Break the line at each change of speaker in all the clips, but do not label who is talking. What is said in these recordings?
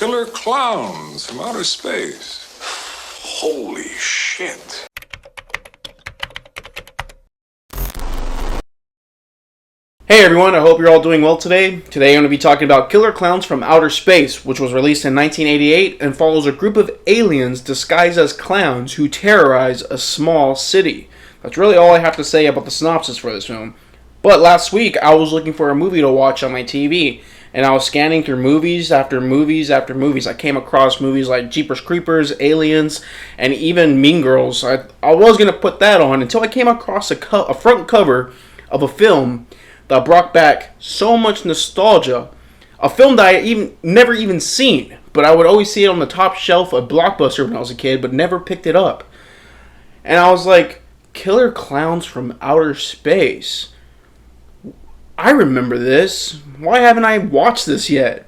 killer clowns from outer space. Holy shit.
Hey everyone, I hope you're all doing well today. Today I'm going to be talking about Killer Clowns from Outer Space, which was released in 1988 and follows a group of aliens disguised as clowns who terrorize a small city. That's really all I have to say about the synopsis for this film. But last week I was looking for a movie to watch on my TV, and I was scanning through movies after movies after movies. I came across movies like Jeepers Creepers, Aliens, and even Mean Girls. I was going to put that on until I came across a front cover of a film that brought back so much nostalgia. A film that I never even seen, but I would always see it on the top shelf of Blockbuster when I was a kid, but never picked it up. And I was like, Killer Clowns from Outer Space. I remember this. Why haven't I watched this yet?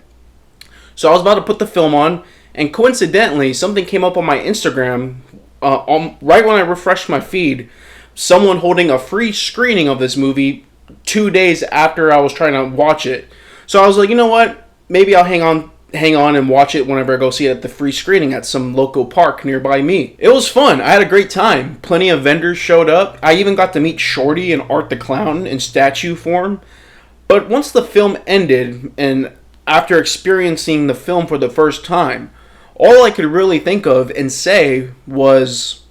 So I was about to put the film on, and coincidentally, something came up on my Instagram right when I refreshed my feed. Someone holding a free screening of this movie 2 days after I was trying to watch it. So I was like, you know what? Maybe I'll hang on and watch it whenever I go see it at the free screening at some local park nearby me. It was fun. I had a great time. Plenty of vendors showed up. I even got to meet Shorty and Art the Clown in statue form. But once the film ended, and after experiencing the film for the first time, all I could really think of and say was,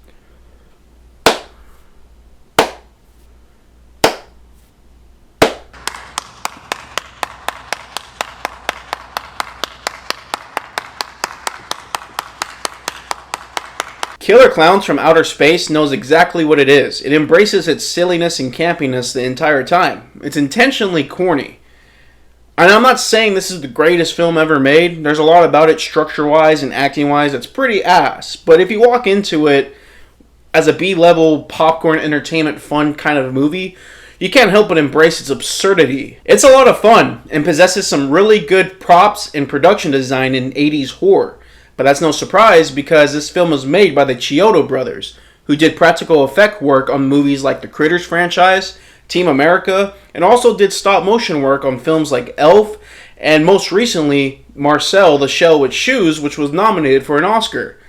Killer Clowns from Outer Space knows exactly what it is. It embraces its silliness and campiness the entire time. It's intentionally corny. And I'm not saying this is the greatest film ever made. There's a lot about it structure-wise and acting-wise that's pretty ass. But if you walk into it as a B-level popcorn entertainment fun kind of movie, you can't help but embrace its absurdity. It's a lot of fun and possesses some really good props and production design in 80s horror. But that's no surprise because this film was made by the Chiodo brothers, who did practical effect work on movies like the Critters franchise, Team America, and also did stop motion work on films like Elf, and most recently, Marcel the Shell with Shoes, which was nominated for an Oscar.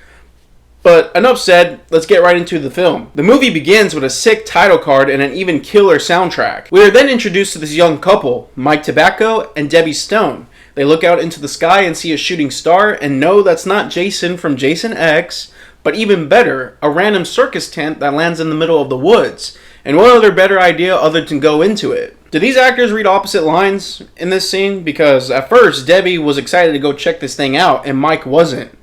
But enough said, let's get right into the film. The movie begins with a sick title card and an even killer soundtrack. We are then introduced to this young couple, Mike Tobacco and Debbie Stone. They look out into the sky and see a shooting star and know that's not Jason from Jason X, but even better, a random circus tent that lands in the middle of the woods. And what other better idea other than go into it? Did these actors read opposite lines in this scene? Because at first, Debbie was excited to go check this thing out and Mike wasn't.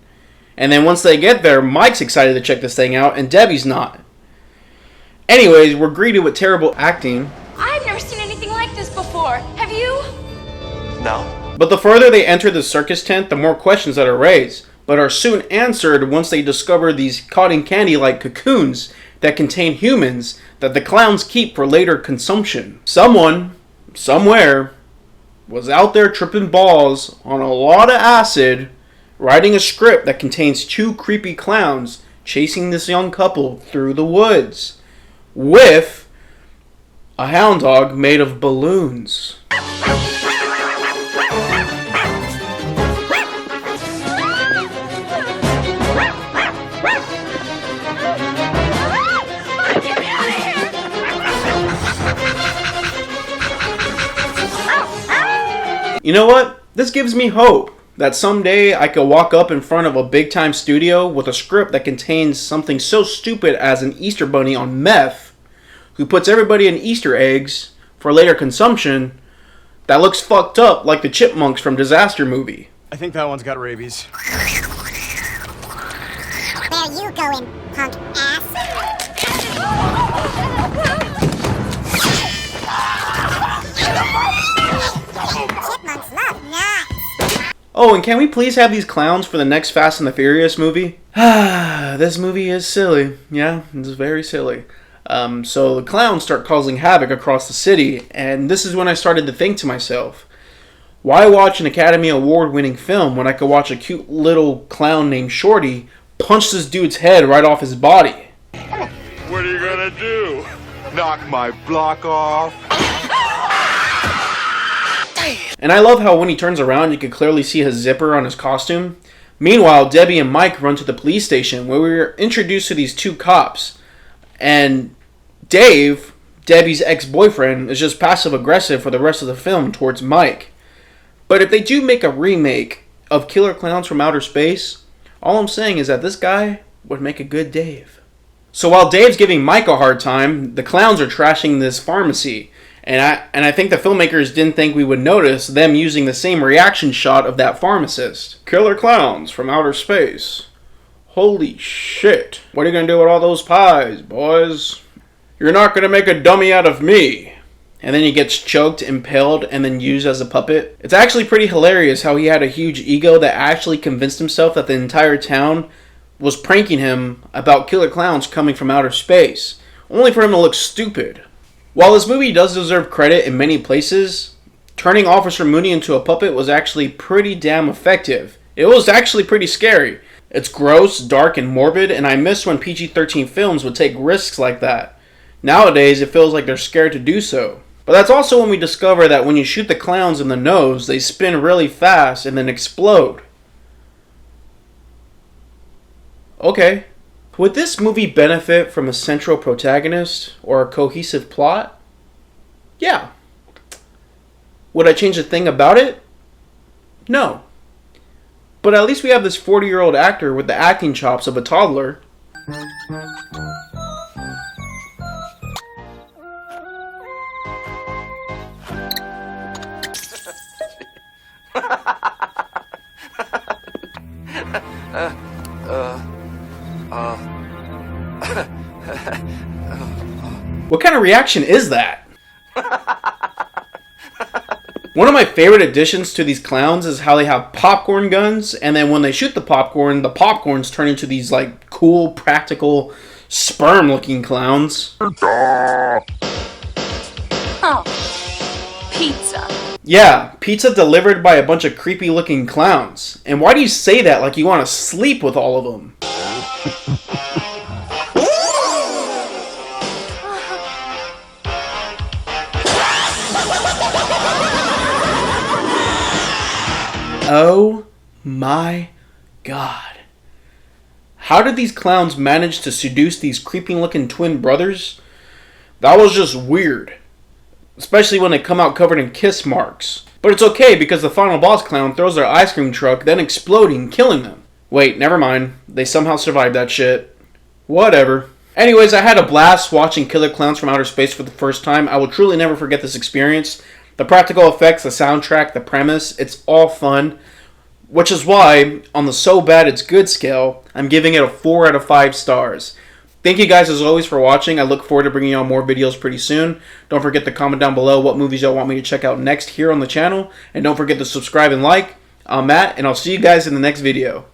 And then once they get there, Mike's excited to check this thing out and Debbie's not. Anyways, we're greeted with terrible acting.
I've never seen anything like this before. Have you?
No.
But the further they enter the circus tent, the more questions that are raised, but are soon answered once they discover these cotton candy-like cocoons that contain humans that the clowns keep for later consumption. Someone, somewhere, was out there tripping balls on a lot of acid, writing a script that contains two creepy clowns chasing this young couple through the woods, with a hound dog made of balloons. You know what? This gives me hope that someday I could walk up in front of a big-time studio with a script that contains something so stupid as an Easter bunny on meth who puts everybody in Easter eggs for later consumption that looks fucked up like the chipmunks from Disaster Movie.
I think that one's got rabies.
Where you going, punk ass? Chipmunks love nuts.
Oh, and can we please have these clowns for the next Fast and the Furious movie? This movie is silly. Yeah, it's very silly. So the clowns start causing havoc across the city, and this is when I started to think to myself, why watch an Academy Award-winning film when I could watch a cute little clown named Shorty punch this dude's head right off his body?
What are you gonna do? Knock my block off?
And I love how when he turns around, you can clearly see his zipper on his costume. Meanwhile, Debbie and Mike run to the police station where we are introduced to these two cops. And Dave, Debbie's ex-boyfriend, is just passive-aggressive for the rest of the film towards Mike. But if they do make a remake of Killer Clowns from Outer Space, all I'm saying is that this guy would make a good Dave. So while Dave's giving Mike a hard time, the clowns are trashing this pharmacy. And I think the filmmakers didn't think we would notice them using the same reaction shot of that pharmacist. Killer Clowns from Outer Space. Holy shit. What are you going to do with all those pies, boys? You're not going to make a dummy out of me. And then he gets choked, impaled, and then used as a puppet. It's actually pretty hilarious how he had a huge ego that actually convinced himself that the entire town was pranking him about killer clowns coming from outer space, only for him to look stupid. While this movie does deserve credit in many places, turning Officer Mooney into a puppet was actually pretty damn effective. It was actually pretty scary. It's gross, dark, and morbid, and I miss when PG-13 films would take risks like that. Nowadays, it feels like they're scared to do so. But that's also when we discover that when you shoot the clowns in the nose, they spin really fast and then explode. Okay. Would this movie benefit from a central protagonist or a cohesive plot? Yeah. Would I change a thing about it? No. But at least we have this 40-year-old actor with the acting chops of a toddler. What kind of reaction is that? One of my favorite additions to these clowns is how they have popcorn guns, and then when they shoot the popcorns turn into these like cool, practical, sperm-looking clowns.
Oh, pizza.
Yeah, pizza delivered by a bunch of creepy-looking clowns. And why do you say that like you want to sleep with all of them? Oh my god. How did these clowns manage to seduce these creepy-looking twin brothers? That was just weird. Especially when they come out covered in kiss marks. But it's okay because the final boss clown throws their ice cream truck, then exploding, killing them. Wait, never mind. They somehow survived that shit. Whatever. Anyways, I had a blast watching Killer Clowns from Outer Space for the first time. I will truly never forget this experience. The practical effects, the soundtrack, the premise, it's all fun. Which is why, on the so bad it's good scale, I'm giving it a 4 out of 5 stars. Thank you guys as always for watching. I look forward to bringing y'all more videos pretty soon. Don't forget to comment down below what movies y'all want me to check out next here on the channel. And don't forget to subscribe and like. I'm Matt, and I'll see you guys in the next video.